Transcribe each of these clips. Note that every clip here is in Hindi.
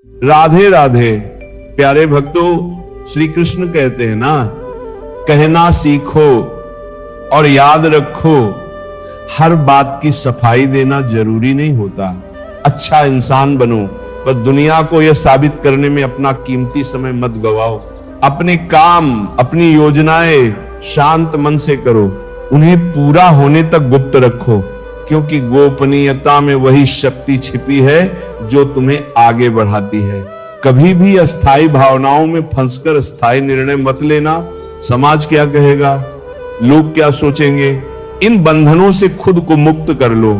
राधे राधे। प्यारे भक्तों, श्री कृष्ण कहते हैं ना, कहना सीखो और याद रखो, हर बात की सफाई देना जरूरी नहीं होता। अच्छा इंसान बनो, पर दुनिया को यह साबित करने में अपना कीमती समय मत गवाओ। अपने काम, अपनी योजनाएं शांत मन से करो, उन्हें पूरा होने तक गुप्त रखो, क्योंकि गोपनीयता में वही शक्ति छिपी है जो तुम्हें आगे बढ़ाती है। कभी भी अस्थायी भावनाओं में फंसकर स्थायी निर्णय मत लेना। समाज क्या कहेगा, लोग क्या सोचेंगे, इन बंधनों से खुद को मुक्त कर लो।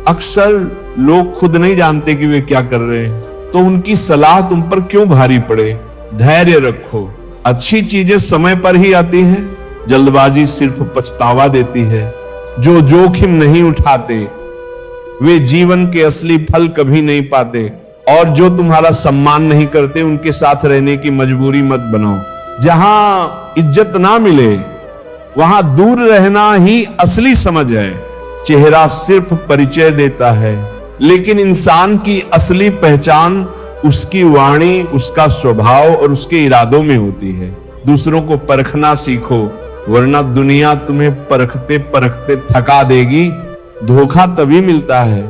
अक्सर लोग खुद नहीं जानते कि वे क्या कर रहे हैं, तो उनकी सलाह तुम पर क्यों भारी पड़े। धैर्य रखो, अच्छी चीजें समय पर ही आती हैं, जल्दबाजी सिर्फ पछतावा देती है। जो जोखिम नहीं उठाते वे जीवन के असली फल कभी नहीं पाते, और जो तुम्हारा सम्मान नहीं करते उनके साथ रहने की मजबूरी मत बनाओ। जहां इज्जत ना मिले वहां दूर रहना ही असली समझ है। चेहरा सिर्फ परिचय देता है, लेकिन इंसान की असली पहचान उसकी वाणी, उसका स्वभाव और उसके इरादों में होती है। दूसरों को परखना सीखो, वरना दुनिया तुम्हें परखते परखते थका देगी। धोखा तभी मिलता है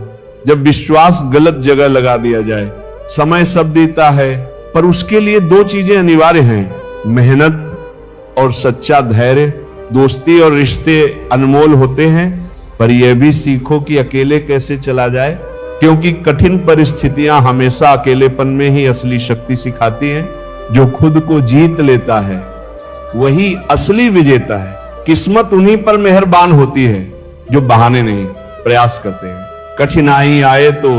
जब विश्वास गलत जगह लगा दिया जाए। समय सब देता है, पर उसके लिए दो चीजें अनिवार्य हैं, मेहनत और सच्चा धैर्य। दोस्ती और रिश्ते अनमोल होते हैं, पर यह भी सीखो कि अकेले कैसे चला जाए, क्योंकि कठिन परिस्थितियां हमेशा अकेलेपन में ही असली शक्ति सिखाती हैं। जो खुद को जीत लेता है वही असली विजेता है। किस्मत उन्हीं पर मेहरबान होती है जो बहाने नहीं, प्रयास करते हैं। कठिनाई आए तो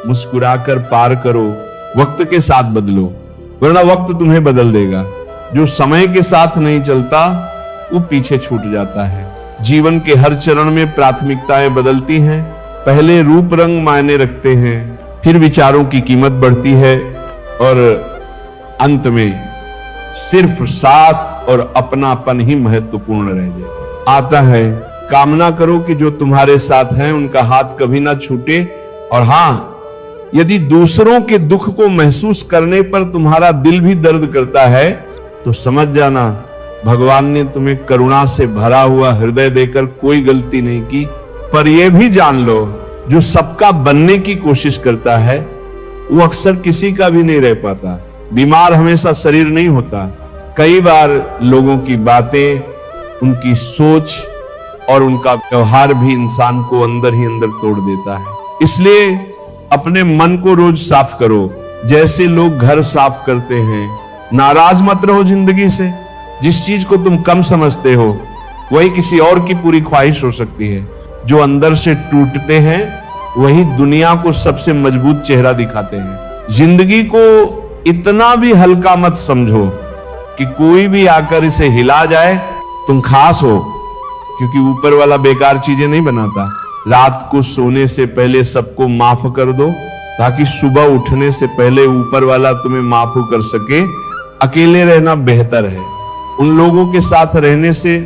मुस्कुराकर पार करो, वक्त के साथ बदलो, वरना वक्त तुम्हें बदल देगा। जो समय के साथ नहीं चलता वो पीछे छूट जाता है। जीवन के हर चरण में प्राथमिकताएं बदलती हैं। पहले रूप रंग मायने रखते हैं, फिर विचारों की कीमत बढ़ती है, और अंत में सिर्फ साथ और अपनापन ही महत्वपूर्ण रह जाता आता है। कामना करो कि जो तुम्हारे साथ हैं उनका हाथ कभी ना छूटे। और हां, यदि दूसरों के दुख को महसूस करने पर तुम्हारा दिल भी दर्द करता है, तो समझ जाना भगवान ने तुम्हें करुणा से भरा हुआ हृदय देकर कोई गलती नहीं की। पर यह भी जान लो, जो सबका बनने की कोशिश करता है वो अक्सर किसी का भी नहीं रह पाता। बीमार हमेशा शरीर नहीं होता। कई बार लोगों की बातें, उनकी सोच और उनका व्यवहार भी इंसान को अंदर ही अंदर तोड़ देता है। इसलिए अपने मन को रोज साफ करो, जैसे लोग घर साफ करते हैं। नाराज मत रहो जिंदगी से। जिस चीज को तुम कम समझते हो वही किसी और की पूरी ख्वाहिश हो सकती है। जो अंदर से टूटते हैं वही दुनिया को सबसे मजबूत चेहरा दिखाते हैं। जिंदगी को इतना भी हल्का मत समझो कि कोई भी आकर इसे हिला जाए। तुम खास हो, क्योंकि ऊपर वाला बेकार चीजें नहीं बनाता। रात को सोने से पहले सबको माफ कर दो, ताकि सुबह उठने से पहले ऊपर वाला तुम्हें माफ कर सके। अकेले रहना बेहतर है उन लोगों के साथ रहने से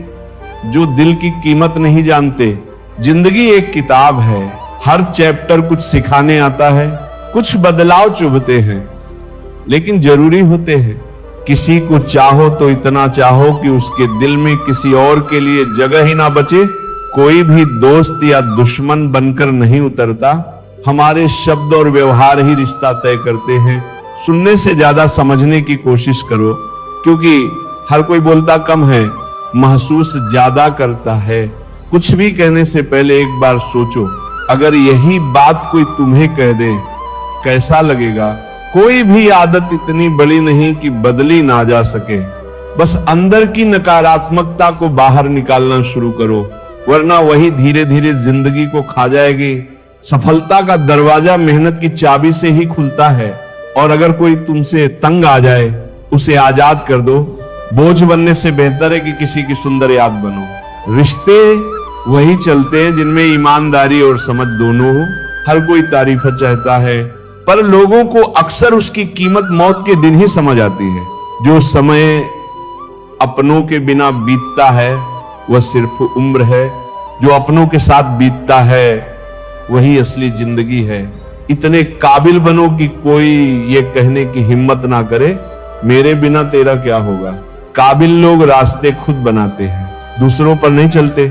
जो दिल की कीमत नहीं जानते। जिंदगी एक किताब है, हर चैप्टर कुछ सिखाने आता है। कुछ बदलाव चुभते हैं, लेकिन जरूरी होते हैं। किसी को चाहो तो इतना चाहो कि उसके दिल में किसी और के लिए जगह ही ना बचे। कोई भी दोस्त या दुश्मन बनकर नहीं उतरता। हमारे शब्द और व्यवहार ही रिश्ता तय करते हैं। सुनने से ज्यादा समझने की कोशिश करो, क्योंकि हर कोई बोलता कम है, महसूस ज्यादा करता है। कुछ भी कहने से पहले एक बार सोचो, अगर यही बात कोई तुम्हें कह दे कैसा लगेगा। कोई भी आदत इतनी बड़ी नहीं कि बदली ना जा सके। बस अंदर की नकारात्मकता को बाहर निकालना शुरू करो, वरना वही धीरे धीरे जिंदगी को खा जाएगी। सफलता का दरवाजा मेहनत की चाबी से ही खुलता है, और अगर कोई तुमसे तंग आ जाए उसे आजाद कर दो। बोझ बनने से बेहतर है कि किसी की सुंदर याद बनो। रिश्ते वही चलते हैं जिनमें ईमानदारी और समझ दोनों हो। हर कोई तारीफ चाहता है, पर लोगों को अक्सर उसकी कीमत मौत के दिन ही समझ आती है। जो समय अपनों के बिना बीतता है वह सिर्फ उम्र है, जो अपनों के साथ बीतता है वही असली जिंदगी है। इतने काबिल बनो कि कोई ये कहने की हिम्मत ना करे मेरे बिना तेरा क्या होगा। काबिल लोग रास्ते खुद बनाते हैं, दूसरों पर नहीं चलते।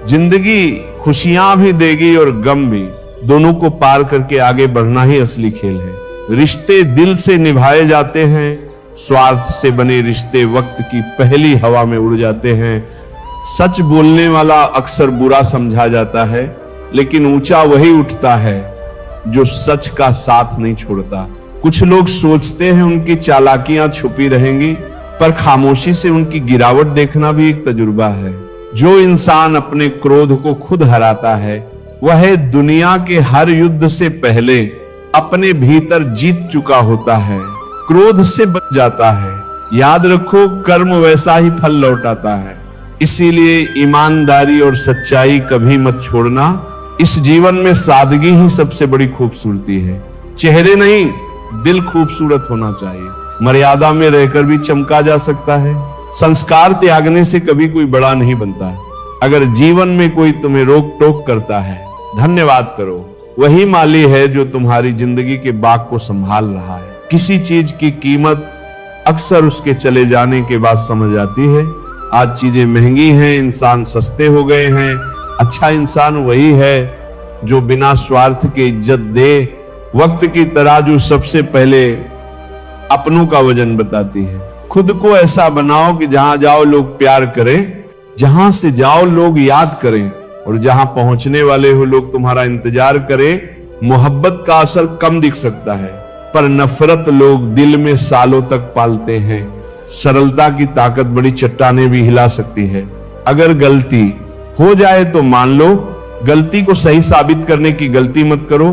जिंदगी खुशियां भी देगी और गम भी, दोनों को पार करके आगे बढ़ना ही असली खेल है। रिश्ते दिल से निभाए जाते हैं, स्वार्थ से बने रिश्ते वक्त की पहली हवा में उड़ जाते हैं। सच बोलने वाला अक्सर बुरा समझा जाता है, लेकिन ऊंचा वही उठता है जो सच का साथ नहीं छोड़ता। कुछ लोग सोचते हैं उनकी चालाकियां छुपी रहेंगी, पर खामोशी से उनकी गिरावट देखना भी एक तजुर्बा है। जो इंसान अपने क्रोध को खुद हराता है, वह दुनिया के हर युद्ध से पहले अपने भीतर जीत चुका होता है, क्रोध से बच जाता है। याद रखो, कर्म वैसा ही फल लौटाता है। इसीलिए ईमानदारी और सच्चाई कभी मत छोड़ना। इस जीवन में सादगी ही सबसे बड़ी खूबसूरती है। चेहरे नहीं, दिल खूबसूरत होना चाहिए। मर्यादा में रहकर भी चमका जा सकता है। संस्कार त्यागने से कभी कोई बड़ा नहीं बनता है। अगर जीवन में कोई तुम्हें रोक टोक करता है, धन्यवाद करो। वही माली है जो तुम्हारी जिंदगी के बाग को संभाल रहा है। किसी चीज की कीमत अक्सर उसके चले जाने के बाद समझ आती है। आज चीजें महंगी हैं, इंसान सस्ते हो गए हैं। अच्छा इंसान वही है जो बिना स्वार्थ के इज्जत दे। वक्त की तराजू सबसे पहले अपनों का वजन बताती है। खुद को ऐसा बनाओ कि जहां जाओ लोग प्यार करें, जहां से जाओ लोग याद करें, और जहां पहुंचने वाले हो लोग तुम्हारा इंतजार करें। मोहब्बत का असर कम दिख सकता है, पर नफरत लोग दिल में सालों तक पालते हैं। सरलता की ताकत बड़ी चट्टानें भी हिला सकती है। अगर गलती हो जाए तो मान लो, गलती को सही साबित करने की गलती मत करो।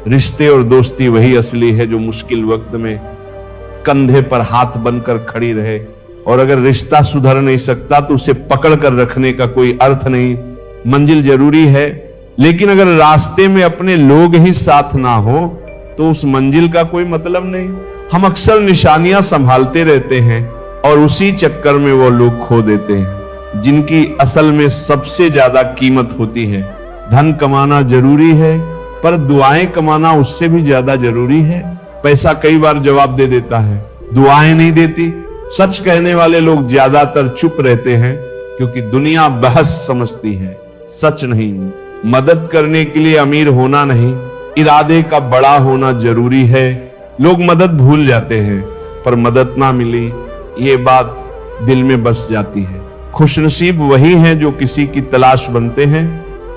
रिश्ते और दोस्ती वही असली है जो मुश्किल वक्त में कंधे पर हाथ बनकर खड़ी रहे। और अगर रिश्ता सुधर नहीं सकता तो उसे पकड़ कर रखने का कोई अर्थ नहीं। मंजिल जरूरी है, लेकिन अगर रास्ते में अपने लोग ही साथ ना हो तो उस मंजिल का कोई मतलब नहीं। हम अक्सर निशानियां संभालते रहते हैं और उसी चक्कर में वो लोग खो देते हैं जिनकी असल में सबसे ज्यादा कीमत होती है। धन कमाना जरूरी है, पर दुआएं कमाना उससे भी ज्यादा जरूरी है। पैसा कई बार जवाब दे देता है, दुआएं नहीं देती। सच कहने वाले लोग ज्यादातर चुप रहते हैं क्योंकि दुनिया बहस समझती है, सच नहीं। मदद करने के लिए अमीर होना नहीं, इरादे का बड़ा होना जरूरी है। लोग मदद भूल जाते हैं, पर मदद ना मिली ये बात दिल में बस जाती है। खुशनसीब वही हैं जो किसी की तलाश बनते हैं।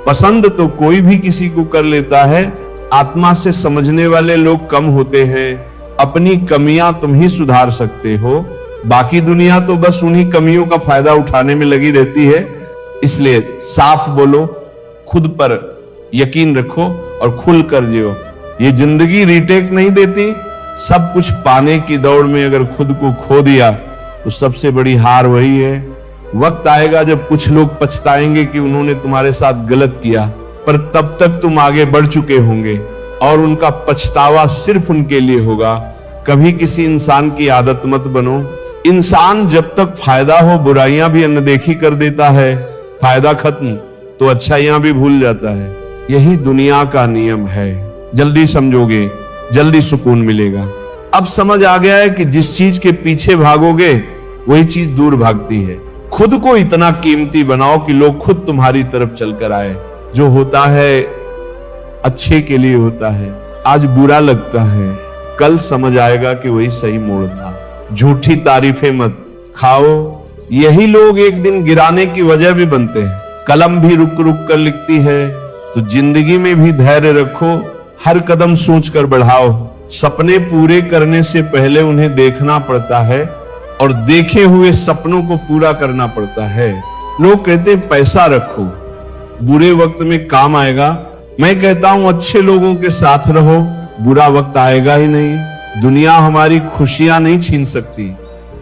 पसंद तो कोई भी किसी को कर लेता है, आत्मा से समझने वाले लोग कम होते हैं। अपनी कमियां तुम ही सुधार सकते हो, बाकी दुनिया तो बस उन्हीं कमियों का फायदा उठाने में लगी रहती है। इसलिए साफ बोलो, खुद पर यकीन रखो और खुल कर जियो। ये जिंदगी रीटेक नहीं देती। सब कुछ पाने की दौड़ में अगर खुद को खो दिया तो सबसे बड़ी हार वही है। वक्त आएगा जब कुछ लोग पछताएंगे कि उन्होंने तुम्हारे साथ गलत किया, पर तब तक तुम आगे बढ़ चुके होंगे और उनका पछतावा सिर्फ उनके लिए होगा। कभी किसी इंसान की आदत मत बनो। इंसान जब तक फायदा हो बुराइयां भी अनदेखी कर देता है, फायदा खत्म तो अच्छाइयां भी भूल जाता है। यही दुनिया का नियम है। जल्दी समझोगे, जल्दी सुकून मिलेगा। अब समझ आ गया है कि जिस चीज के पीछे भागोगे वही चीज दूर भागती है। खुद को इतना कीमती बनाओ कि लोग खुद तुम्हारी तरफ चलकर आए। जो होता है अच्छे के लिए होता है। आज बुरा लगता है, कल समझ आएगा कि वही सही मोड़ था। झूठी तारीफें मत खाओ, यही लोग एक दिन गिराने की वजह भी बनते हैं। कलम भी रुक रुक कर लिखती है, तो जिंदगी में भी धैर्य रखो। हर कदम सोच कर बढ़ाओ। सपने पूरे करने से पहले उन्हें देखना पड़ता है और देखे हुए सपनों को पूरा करना पड़ता है। लोग कहते हैं पैसा रखो, बुरे वक्त में काम आएगा। मैं कहता हूं अच्छे लोगों के साथ रहो, बुरा वक्त आएगा ही नहीं। दुनिया हमारी खुशियां नहीं छीन सकती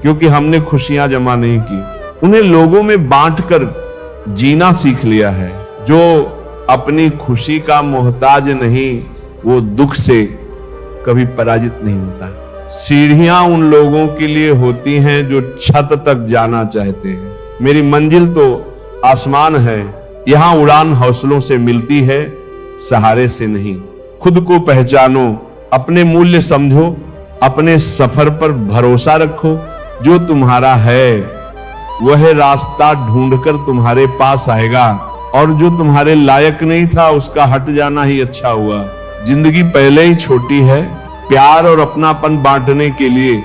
क्योंकि हमने खुशियां जमा नहीं की। उन्हें लोगों में बांटकर जीना सीख लिया है। जो अपनी खुशी का मोहताज नहीं, वो दुख से कभी पराजित नहीं होता। सीढ़ियां उन लोगों के लिए होती हैं जो छत तक जाना चाहते हैं। मेरी मंजिल तो आसमान है, यहां उड़ान हौसलों से मिलती है, सहारे से नहीं। खुद को पहचानो, अपने मूल्य समझो, अपने सफर पर भरोसा रखो। जो तुम्हारा है वह रास्ता ढूंढकर तुम्हारे पास आएगा, और जो तुम्हारे लायक नहीं था उसका हट जाना ही अच्छा हुआ। जिंदगी पहले ही छोटी है प्यार और अपनापन बांटने के लिए,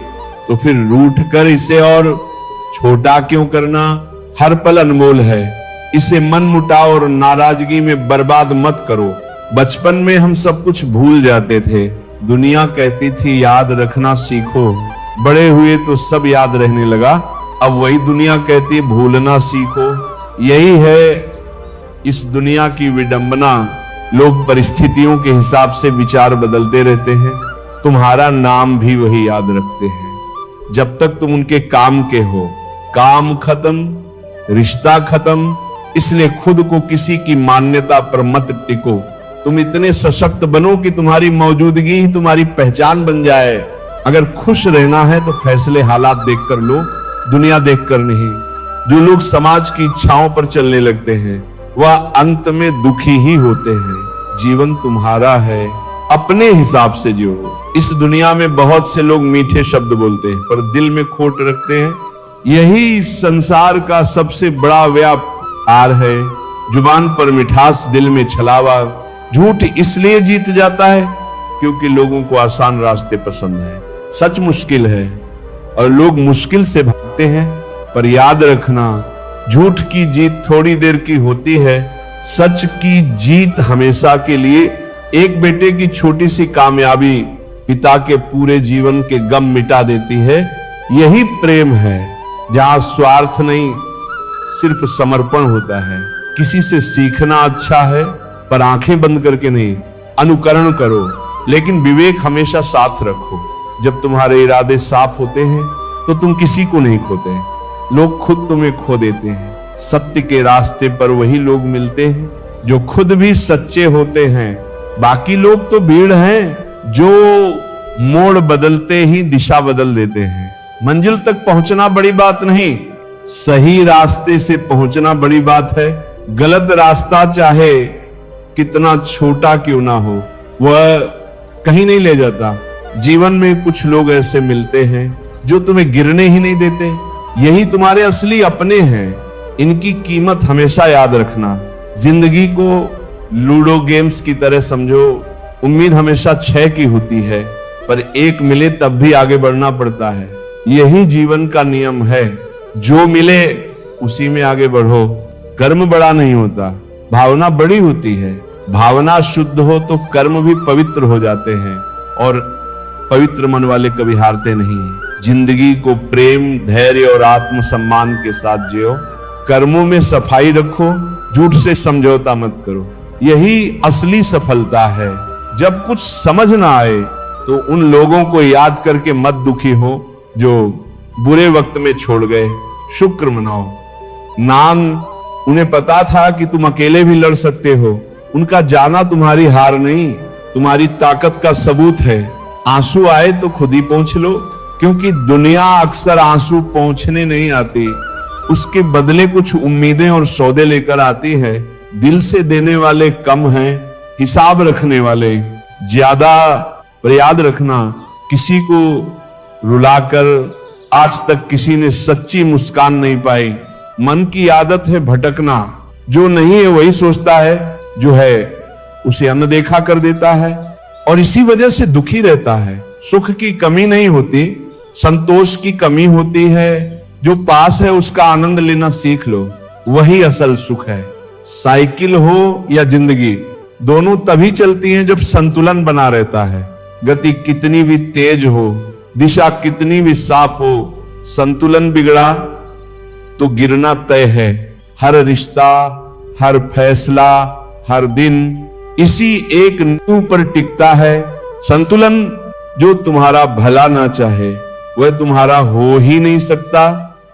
तो फिर रूठ कर इसे और छोटा क्यों करना। हर पल अनमोल है, इसे मन मुटाव और नाराजगी में बर्बाद मत करो। बचपन में हम सब कुछ भूल जाते थे, दुनिया कहती थी याद रखना सीखो। बड़े हुए तो सब याद रहने लगा, अब वही दुनिया कहती है भूलना सीखो। यही है इस दुनिया की विडंबना। लोग परिस्थितियों के हिसाब से विचार बदलते रहते हैं, तुम्हारा नाम भी वही याद रखते हैं जब तक तुम उनके काम के हो। काम खत्म, रिश्ता खत्म। इसलिए खुद को किसी की मान्यता पर मत टिको। तुम इतने सशक्त बनो कि तुम्हारी मौजूदगी ही तुम्हारी पहचान बन जाए। अगर खुश रहना है तो फैसले हालात देखकर लो, दुनिया देखकर नहीं। जो लोग समाज की इच्छाओं पर चलने लगते हैं वह अंत में दुखी ही होते हैं। जीवन तुम्हारा है, अपने हिसाब से जियो। इस दुनिया में बहुत से लोग मीठे शब्द बोलते हैं पर दिल में खोट रखते हैं। यही संसार का सबसे बड़ा व्यापार है। जुबान पर मिठास, दिल में छलावा। झूठ इसलिए जीत जाता है क्योंकि लोगों को आसान रास्ते पसंद है। सच मुश्किल है और लोग मुश्किल से भागते हैं, पर याद रखना झूठ की जीत थोड़ी देर की होती है, सच की जीत हमेशा के लिए। एक बेटे की छोटी सी कामयाबी पिता के पूरे जीवन के गम मिटा देती है। यही प्रेम है जहां स्वार्थ नहीं सिर्फ समर्पण होता है। किसी से सीखना अच्छा है पर आंखें बंद करके नहीं, अनुकरण करो लेकिन विवेक हमेशा साथ रखो। जब तुम्हारे इरादे साफ होते हैं तो तुम किसी को नहीं खोते, लोग खुद तुम्हें खो देते हैं। सत्य के रास्ते पर वही लोग मिलते हैं जो खुद भी सच्चे होते हैं। बाकी लोग तो भीड़ हैं जो मोड़ बदलते ही दिशा बदल देते हैं। मंजिल तक पहुंचना बड़ी बात नहीं, सही रास्ते से पहुंचना बड़ी बात है। गलत रास्ता चाहे कितना छोटा क्यों ना हो वह कहीं नहीं ले जाता। जीवन में कुछ लोग ऐसे मिलते हैं जो तुम्हें गिरने ही नहीं देते। यही तुम्हारे असली अपने हैं, इनकी कीमत हमेशा याद रखना। जिंदगी को लूडो गेम्स की तरह समझो। उम्मीद हमेशा 6 की होती है पर एक मिले तब भी आगे बढ़ना पड़ता है। यही जीवन का नियम है, जो मिले उसी में आगे बढ़ो। कर्म बड़ा नहीं होता, भावना बड़ी होती है। भावना शुद्ध हो तो कर्म भी पवित्र हो जाते हैं और पवित्र मन वाले कभी हारते नहीं। जिंदगी को प्रेम, धैर्य और आत्मसम्मान के साथ जियो। कर्मों में सफाई रखो, झूठ से समझौता मत करो। यही असली सफलता है। जब कुछ समझ ना आए तो उन लोगों को याद करके मत दुखी हो जो बुरे वक्त में छोड़ गए। शुक्र मनाओ। नाम उन्हें पता था कि तुम अकेले भी लड़ सकते हो। उनका जाना तुम्हारी हार नहीं, तुम्हारी ताकत का सबूत है। आंसू आए तो खुद ही पोंछ लो, क्योंकि दुनिया अक्सर आंसू पोंछने नहीं आती, उसके बदले कुछ उम्मीदें और सौदे लेकर आती है। दिल से देने वाले कम हैं, हिसाब रखने वाले ज्यादा। पर याद रखना, किसी को रुलाकर आज तक किसी ने सच्ची मुस्कान नहीं पाई। मन की आदत है भटकना, जो नहीं है वही सोचता है, जो है उसे अनदेखा कर देता है और इसी वजह से दुखी रहता है। सुख की कमी नहीं होती, संतोष की कमी होती है। जो पास है उसका आनंद लेना सीख लो, वही असल सुख है। साइकिल हो या जिंदगी, दोनों तभी चलती हैं जब संतुलन बना रहता है। गति कितनी भी तेज हो, दिशा कितनी भी साफ हो, संतुलन बिगड़ा तो गिरना तय है। हर रिश्ता, हर फैसला, हर दिन इसी एक नींव पर टिकता है। संतुलन जो तुम्हारा भला ना चाहे वह तुम्हारा हो ही नहीं सकता।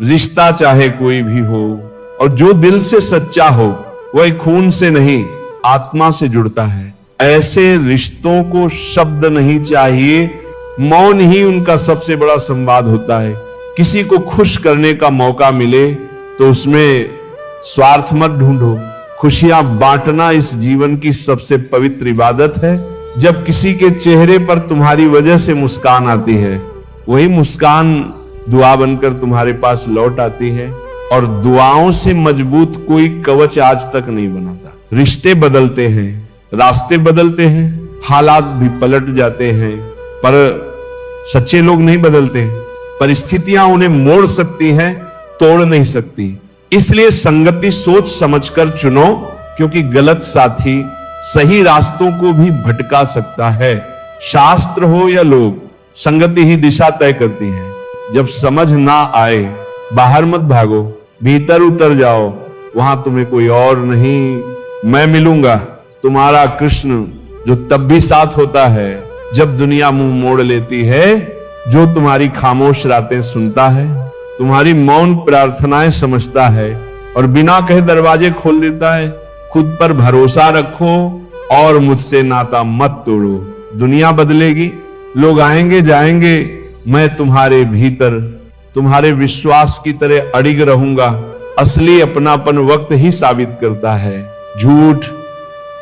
रिश्ता चाहे कोई भी हो और जो दिल से सच्चा हो वह खून से नहीं आत्मा से जुड़ता है। ऐसे रिश्तों को शब्द नहीं चाहिए, मौन ही उनका सबसे बड़ा संवाद होता है। किसी को खुश करने का मौका मिले तो उसमें स्वार्थ मत ढूंढो। खुशियां बांटना इस जीवन की सबसे पवित्र इबादत है। जब किसी के चेहरे पर तुम्हारी वजह से मुस्कान आती है, वही मुस्कान दुआ बनकर तुम्हारे पास लौट आती है। और दुआओं से मजबूत कोई कवच आज तक नहीं बनाता। रिश्ते बदलते हैं, रास्ते बदलते हैं, हालात भी पलट जाते हैं, पर सच्चे लोग नहीं बदलते। परिस्थितियां उन्हें मोड़ सकती हैं, तोड़ नहीं सकती। इसलिए संगति सोच समझकर चुनो, क्योंकि गलत साथी सही रास्तों को भी भटका सकता है। शास्त्र हो या लोग, संगति ही दिशा तय करती है। जब समझ ना आए, बाहर मत भागो, भीतर उतर जाओ। वहां तुम्हें कोई और नहीं, मैं मिलूंगा, तुम्हारा कृष्ण, जो तब भी साथ होता है जब दुनिया मुंह मोड़ लेती है, जो तुम्हारी खामोश रातें सुनता है, तुम्हारी मौन प्रार्थनाएं समझता है और बिना कहे दरवाजे खोल देता है। खुद पर भरोसा रखो और मुझसे नाता मत तोड़ो। दुनिया बदलेगी, लोग आएंगे जाएंगे, मैं तुम्हारे भीतर तुम्हारे विश्वास की तरह अडिग रहूंगा। असली अपनापन वक्त ही साबित करता है। झूठ,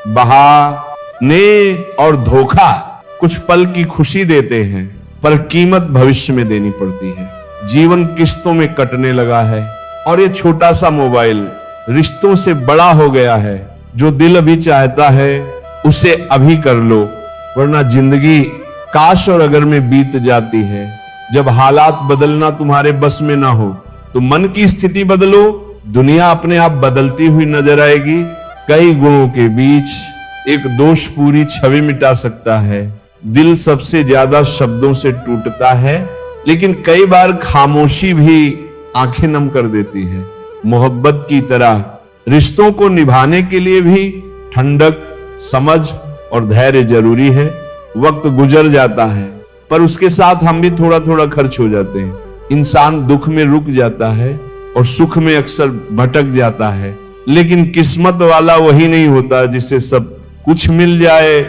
बहाने और धोखा कुछ पल की खुशी देते हैं, पर कीमत भविष्य में देनी पड़ती है। जीवन किस्तों में कटने लगा है और ये छोटा सा मोबाइल रिश्तों से बड़ा हो गया है। जो दिल अभी चाहता है उसे अभी कर लो, वरना जिंदगी काश और अगर में बीत जाती है। जब हालात बदलना तुम्हारे बस में ना हो तो मन की स्थिति बदलो, दुनिया अपने आप बदलती हुई नजर आएगी। कई गुणों के बीच एक दोष पूरी छवि मिटा सकता है। दिल सबसे ज्यादा शब्दों से टूटता है, लेकिन कई बार खामोशी भी आंखें नम कर देती है। मोहब्बत की तरह रिश्तों को निभाने के लिए भी ठंडक, समझ और धैर्य जरूरी है। वक्त गुजर जाता है, पर उसके साथ हम भी थोड़ा थोड़ा खर्च हो जाते हैं। इंसान दुख में रुक जाता है और सुख में अक्सर भटक जाता है। लेकिन किस्मत वाला वही नहीं होता जिससे सब कुछ मिल जाए।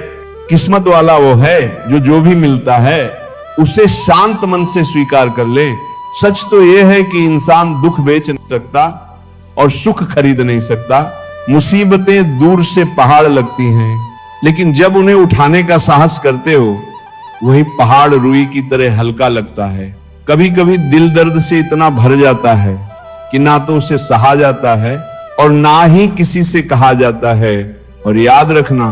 किस्मत वाला वो है जो भी मिलता है उसे शांत मन से स्वीकार कर ले। सच तो यह है कि इंसान दुख बेच नहीं सकता और सुख खरीद नहीं सकता। मुसीबतें दूर से पहाड़ लगती हैं, लेकिन जब उन्हें उठाने का साहस करते हो, वही पहाड़ रुई की तरह हल्का लगता है। कभी कभी दिल दर्द से इतना भर जाता है कि ना तो उसे सहा जाता है और ना ही किसी से कहा जाता है। और याद रखना,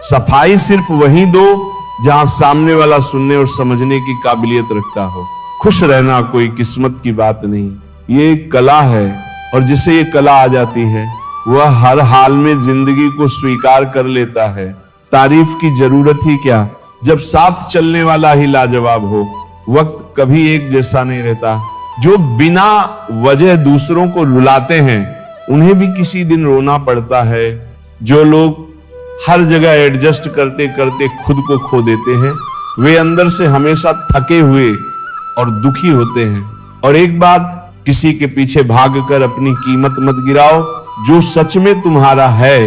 सफाई सिर्फ वहीं दो जहां सामने वाला सुनने और समझने की काबिलियत रखता हो। खुश रहना कोई किस्मत की बात नहीं, ये एक कला है, और जिसे ये कला आ जाती है वह हर हाल में जिंदगी को स्वीकार कर लेता है। तारीफ की जरूरत ही क्या, जब साथ चलने वाला ही लाजवाब हो। वक्त कभी एक जैसा नहीं रहता। जो बिना वजह दूसरों को रुलाते हैं उन्हें भी किसी दिन रोना पड़ता है। जो लोग हर जगह एडजस्ट करते करते खुद को खो देते हैं, वे अंदर से हमेशा थके हुए और दुखी होते हैं। और एक बात, किसी के पीछे भागकर अपनी कीमत मत गिराओ। जो सच में तुम्हारा है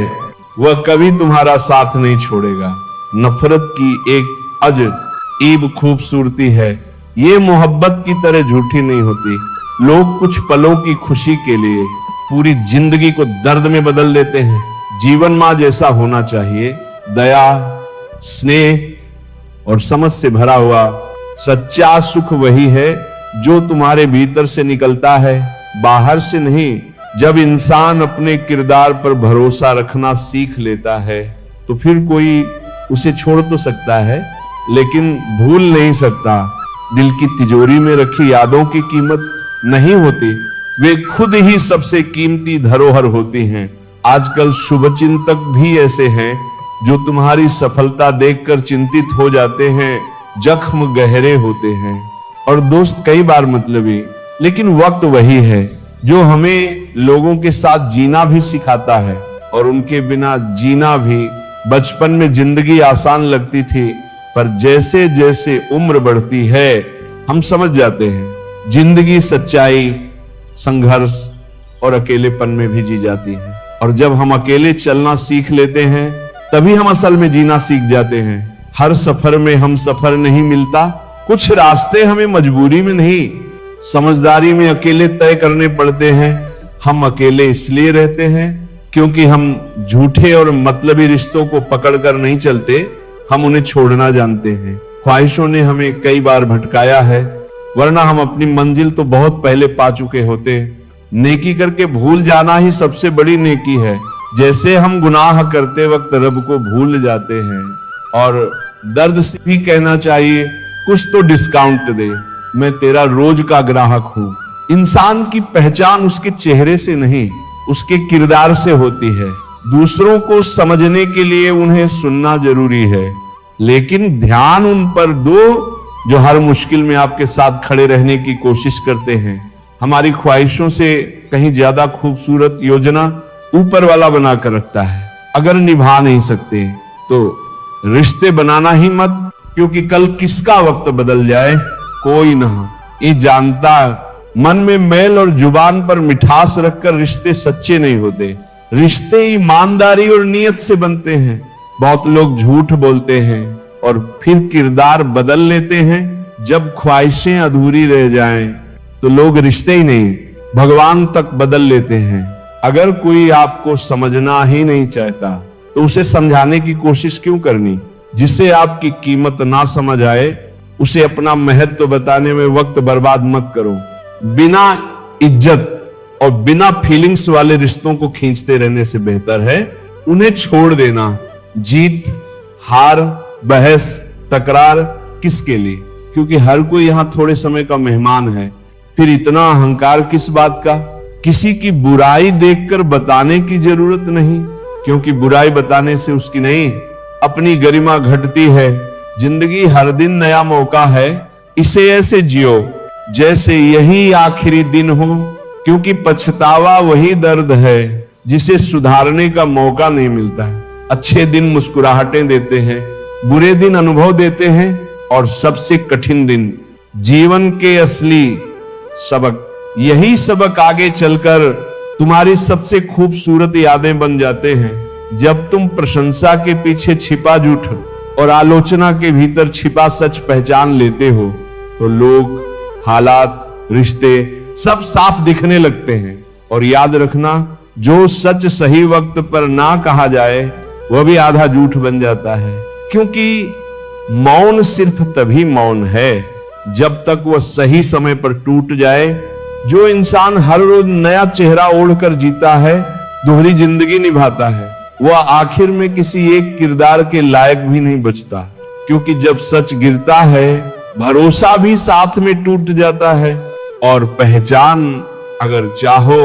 वह कभी तुम्हारा साथ नहीं छोड़ेगा। नफरत की एक अजीब खूबसूरती है, ये मोहब्बत की तरह झूठी नहीं होती। लोग कुछ पलों की खुशी के लिए पूरी जिंदगी को दर्द में बदल देते हैं। जीवन मां जैसा होना चाहिए, दया, स्नेह और समझ से भरा हुआ। सच्चा सुख वही है जो तुम्हारे भीतर से निकलता है, बाहर से नहीं। जब इंसान अपने किरदार पर भरोसा रखना सीख लेता है तो फिर कोई उसे छोड़ तो सकता है, लेकिन भूल नहीं सकता। दिल की तिजोरी में रखी यादों की कीमत नहीं होती, वे खुद ही सबसे कीमती धरोहर होती हैं। आजकल शुभचिंतक भी ऐसे हैं जो तुम्हारी सफलता देखकर चिंतित हो जाते हैं। जख्म गहरे होते हैं और दोस्त कई बार मतलबी, लेकिन वक्त वही है जो हमें लोगों के साथ जीना भी सिखाता है और उनके बिना जीना भी। बचपन में जिंदगी आसान लगती थी, पर जैसे जैसे उम्र बढ़ती है हम समझ जाते हैं जिंदगी सच्चाई, संघर्ष और अकेलेपन में भी जी जाती है। और जब हम अकेले चलना सीख लेते हैं तभी हम असल में जीना सीख जाते हैं। हर सफर में हम सफर नहीं मिलता, कुछ रास्ते हमें मजबूरी में नहीं, समझदारी में अकेले तय करने पड़ते हैं। हम अकेले इसलिए रहते हैं क्योंकि हम झूठे और मतलबी रिश्तों को पकड़कर नहीं चलते, हम उन्हें छोड़ना जानते हैं। ख्वाहिशों ने हमें कई बार भटकाया है, वरना हम अपनी मंजिल तो बहुत पहले पा चुके होते। नेकी करके भूल जाना ही सबसे बड़ी नेकी है। जैसे हम गुनाह करते वक्त रब को भूल जाते हैं, और दर्द से भी कहना चाहिए कुछ तो डिस्काउंट दे, मैं तेरा रोज का ग्राहक हूं। इंसान की पहचान उसके चेहरे से नहीं, उसके किरदार से होती है। दूसरों को समझने के लिए उन्हें सुनना जरूरी है, लेकिन ध्यान उन पर दो जो हर मुश्किल में आपके साथ खड़े रहने की कोशिश करते हैं। हमारी ख्वाहिशों से कहीं ज्यादा खूबसूरत योजना ऊपर वाला बनाकर रखता है। अगर निभा नहीं सकते तो रिश्ते बनाना ही मत, क्योंकि कल किसका वक्त बदल जाए कोई ना ये जानता। मन में मैल और जुबान पर मिठास रखकर रिश्ते सच्चे नहीं होते। रिश्ते ईमानदारी और नियत से बनते हैं। बहुत लोग झूठ बोलते हैं और फिर किरदार बदल लेते हैं। जब ख्वाहिशें अधूरी रह जाएं तो लोग रिश्ते ही नहीं, भगवान तक बदल लेते हैं। अगर कोई आपको समझना ही नहीं चाहता तो उसे समझाने की कोशिश क्यों करनी। जिसे आपकी कीमत ना समझ आए उसे अपना महत्व बताने में वक्त बर्बाद मत करो। बिना इज्जत और बिना फीलिंग्स वाले रिश्तों को खींचते रहने से बेहतर है उन्हें छोड़ देना। जीत हार बहस तकरार किसके लिए, क्योंकि हर कोई यहां थोड़े समय का मेहमान है। फिर इतना अहंकार किस बात का। किसी की बुराई देखकर बताने की जरूरत नहीं, क्योंकि बुराई बताने से उसकी नहीं अपनी गरिमा घटती है। जिंदगी हर दिन नया मौका है, इसे ऐसे जियो जैसे यही आखिरी दिन हो, क्योंकि पछतावा वही दर्द है जिसे सुधारने का मौका नहीं मिलता है। अच्छे दिन मुस्कुराहटें देते हैं, बुरे दिन अनुभव देते हैं, और सबसे कठिन दिन जीवन के असली सबक। यही सबक आगे चलकर तुम्हारी सबसे खूबसूरत यादें बन जाते हैं। जब तुम प्रशंसा के पीछे छिपा झूठ और आलोचना के भीतर छिपा सच पहचान लेते हो तो लोग, हालात, रिश्ते सब साफ दिखने लगते हैं। और याद रखना, जो सच सही वक्त पर ना कहा जाए वह भी आधा झूठ बन जाता है, क्योंकि मौन सिर्फ तभी मौन है जब तक वह सही समय पर टूट जाए। जो इंसान हर रोज नया चेहरा ओढ़कर जीता है, दोहरी जिंदगी निभाता है, वह आखिर में किसी एक किरदार के लायक भी नहीं बचता, क्योंकि जब सच गिरता है भरोसा भी साथ में टूट जाता है, और पहचान अगर चाहो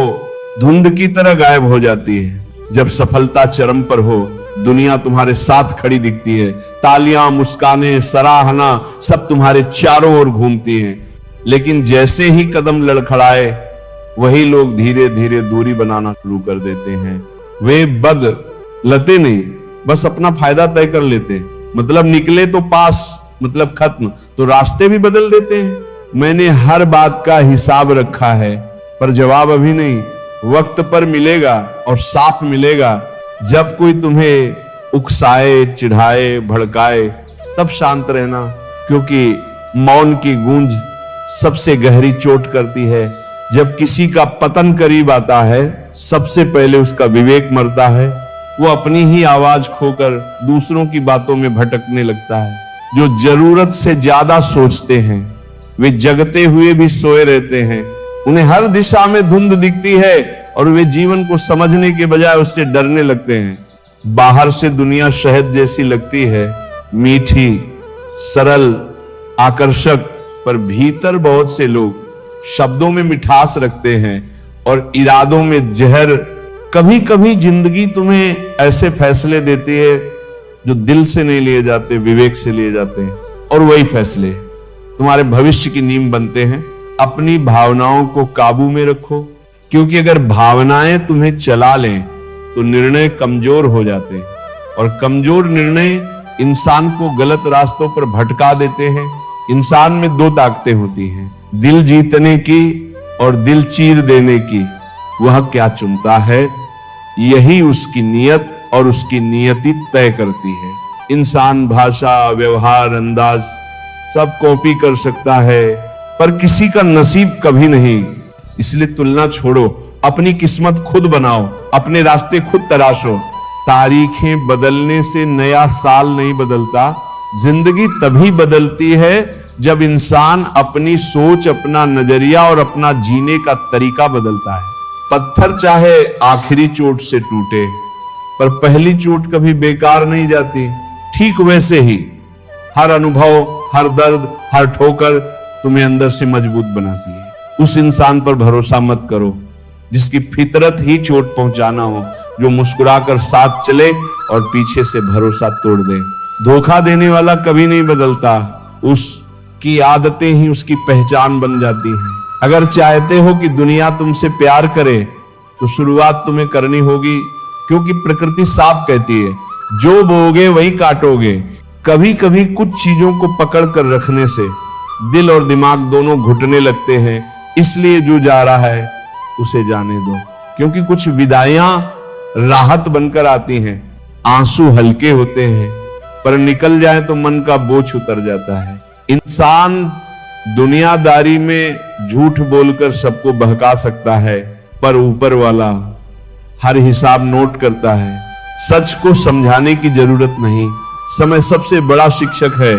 धुंध की तरह गायब हो जाती है। जब सफलता चरम पर हो, दुनिया तुम्हारे साथ खड़ी दिखती है, तालियां, मुस्कानें, सराहना सब तुम्हारे चारों ओर घूमती हैं। लेकिन जैसे ही कदम लड़खड़ाए वही लोग धीरे धीरे दूरी बनाना शुरू कर देते हैं। वे बदलते नहीं, बस अपना फायदा तय कर लेते। मतलब निकले तो पास, मतलब खत्म, तो रास्ते भी बदल देते हैं। मैंने हर बात का हिसाब रखा है, पर जवाब अभी नहीं, वक्त पर मिलेगा और साफ मिलेगा। जब कोई तुम्हें उकसाए, चिढ़ाए, भड़काए तब शांत रहना, क्योंकि मौन की गूंज सबसे गहरी चोट करती है। जब किसी का पतन करीब आता है सबसे पहले उसका विवेक मरता है। वो अपनी ही आवाज खोकर दूसरों की बातों में भटकने लगता है। जो जरूरत से ज्यादा सोचते हैं वे जगते हुए भी सोए रहते हैं। उन्हें हर दिशा में धुंध दिखती है और वे जीवन को समझने के बजाय उससे डरने लगते हैं। बाहर से दुनिया शहद जैसी लगती है, मीठी, सरल, आकर्षक, पर भीतर बहुत से लोग शब्दों में मिठास रखते हैं और इरादों में जहर। कभी कभी जिंदगी तुम्हें ऐसे फैसले देती है जो दिल से नहीं लिए जाते, विवेक से लिए जाते हैं, और वही फैसले तुम्हारे भविष्य की नींव बनते हैं। अपनी भावनाओं को काबू में रखो, क्योंकि अगर भावनाएं तुम्हें चला लें तो निर्णय कमजोर हो जाते हैं, और कमजोर निर्णय इंसान को गलत रास्तों पर भटका देते हैं। इंसान में दो ताकतें होती हैं, दिल जीतने की और दिल चीर देने की। वह क्या चुनता है यही उसकी नियत और उसकी नियति तय करती है। इंसान भाषा, व्यवहार, अंदाज सब कॉपी कर सकता है, पर किसी का नसीब कभी नहीं। इसलिए तुलना छोड़ो, अपनी किस्मत खुद बनाओ, अपने रास्ते खुद तराशो। तारीखें बदलने से नया साल नहीं बदलता। जिंदगी तभी बदलती है जब इंसान अपनी सोच, अपना नजरिया और अपना जीने का तरीका बदलता है। पत्थर चाहे आखिरी चोट से टूटे, पर पहली चोट कभी बेकार नहीं जाती। ठीक वैसे ही हर अनुभव, हर दर्द, हर ठोकर तुम्हें अंदर से मजबूत बनाती है। उस इंसान पर भरोसा मत करो जिसकी फितरत ही चोट पहुंचाना हो, जो मुस्कुराकर साथ चले और पीछे से भरोसा तोड़ दे। धोखा देने वाला कभी नहीं बदलता, उसकी आदतें ही उसकी पहचान बन जाती हैं। अगर चाहते हो कि दुनिया तुमसे प्यार करे तो शुरुआत तुम्हें करनी होगी, क्योंकि प्रकृति साफ कहती है जो बोओगे वही काटोगे। कभी कभी कुछ चीजों को पकड़ कर रखने से दिल और दिमाग दोनों घुटने लगते हैं, इसलिए जो जा रहा है उसे जाने दो, क्योंकि कुछ विदाइयां राहत बनकर आती हैं। आंसू हल्के होते हैं, पर निकल जाए तो मन का बोझ उतर जाता है। इंसान दुनियादारी में झूठ बोलकर सबको बहका सकता है, पर ऊपर वाला हर हिसाब नोट करता है। सच को समझाने की जरूरत नहीं, समय सबसे बड़ा शिक्षक है,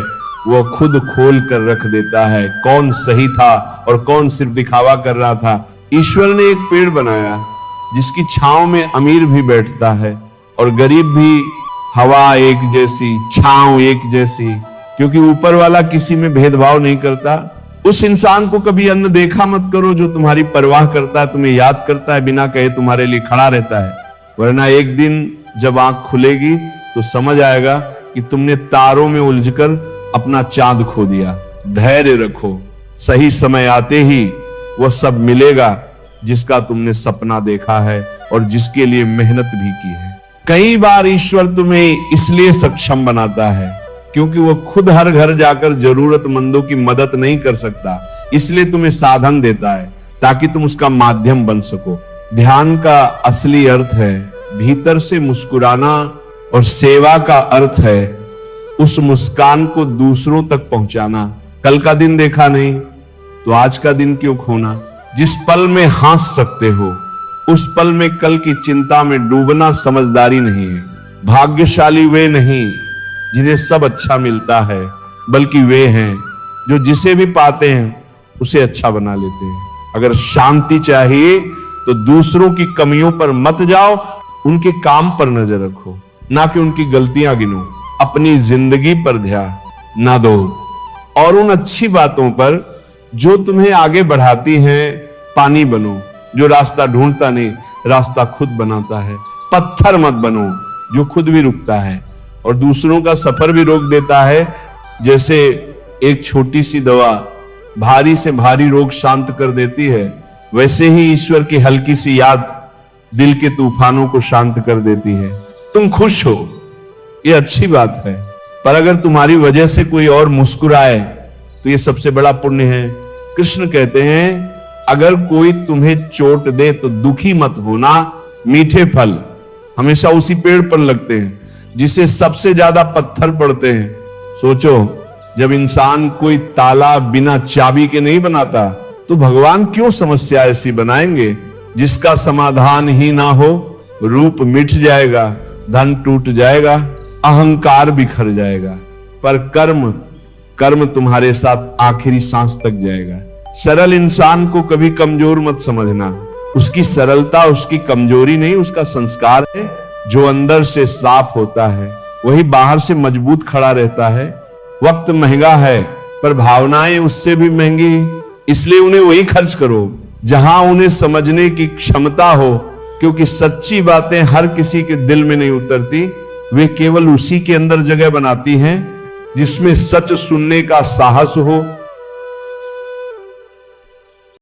वो खुद खोल कर रख देता है कौन सही था और कौन सिर्फ दिखावा कर रहा था। ईश्वर ने एक पेड़ बनाया जिसकी छांव में अमीर भी बैठता है और गरीब भी। हवा एक जैसी, छांव एक जैसी, क्योंकि ऊपर वाला किसी में भेदभाव नहीं करता। उस इंसान को कभी अन्न देखा मत करो जो तुम्हारी परवाह करता है, तुम्हें याद करता है, बिना कहे तुम्हारे लिए खड़ा रहता है। वरना एक दिन जब आंख खुलेगी तो समझ आएगा कि तुमने तारों में उलझकर अपना चांद खो दिया। धैर्य रखो, सही समय आते ही वह सब मिलेगा जिसका तुमने सपना देखा है और जिसके लिए मेहनत भी की है। कई बार ईश्वर तुम्हें इसलिए सक्षम बनाता है क्योंकि वह खुद हर घर जाकर जरूरतमंदों की मदद नहीं कर सकता, इसलिए तुम्हें साधन देता है ताकि तुम उसका माध्यम बन सको। ध्यान का असली अर्थ है भीतर से मुस्कुराना, और सेवा का अर्थ है उस मुस्कान को दूसरों तक पहुंचाना। कल का दिन देखा नहीं तो आज का दिन क्यों खोना। जिस पल में हंस सकते हो उस पल में कल की चिंता में डूबना समझदारी नहीं है। भाग्यशाली वे नहीं जिन्हें सब अच्छा मिलता है, बल्कि वे हैं जो जिसे भी पाते हैं उसे अच्छा बना लेते हैं। अगर शांति चाहिए तो दूसरों की कमियों पर मत जाओ, उनके काम पर नजर रखो, ना कि उनकी गलतियां गिनो। अपनी जिंदगी पर ध्यान ना दो और उन अच्छी बातों पर जो तुम्हें आगे बढ़ाती हैं पानी बनो, जो रास्ता ढूंढता नहीं रास्ता खुद बनाता है। पत्थर मत बनो जो खुद भी रुकता है और दूसरों का सफर भी रोक देता है। जैसे एक छोटी सी दवा भारी से भारी रोग शांत कर देती है, वैसे ही ईश्वर की हल्की सी याद दिल के तूफानों को शांत कर देती है। तुम खुश हो, ये अच्छी बात है, पर अगर तुम्हारी वजह से कोई और मुस्कुराए तो ये सबसे बड़ा पुण्य है। कृष्ण कहते हैं अगर कोई तुम्हें चोट दे तो दुखी मत होना, मीठे फल हमेशा उसी पेड़ पर लगते हैं जिसे सबसे ज्यादा पत्थर पड़ते हैं। सोचो, जब इंसान कोई ताला बिना चाबी के नहीं बनाता तो भगवान क्यों समस्या ऐसी बनाएंगे जिसका समाधान ही ना हो। रूप मिट जाएगा, धन टूट जाएगा, अहंकार बिखर जाएगा, पर कर्म तुम्हारे साथ आखिरी सांस तक जाएगा। सरल इंसान को कभी कमजोर मत समझना, उसकी सरलता उसकी कमजोरी नहीं, उसका संस्कार है। जो अंदर से साफ होता है वही बाहर से मजबूत खड़ा रहता है। वक्त महंगा है पर भावनाएं उससे भी महंगी, इसलिए उन्हें वही खर्च करो जहां उन्हें समझने की क्षमता हो, क्योंकि सच्ची बातें हर किसी के दिल में नहीं उतरती, वे केवल उसी के अंदर जगह बनाती हैं जिसमें सच सुनने का साहस हो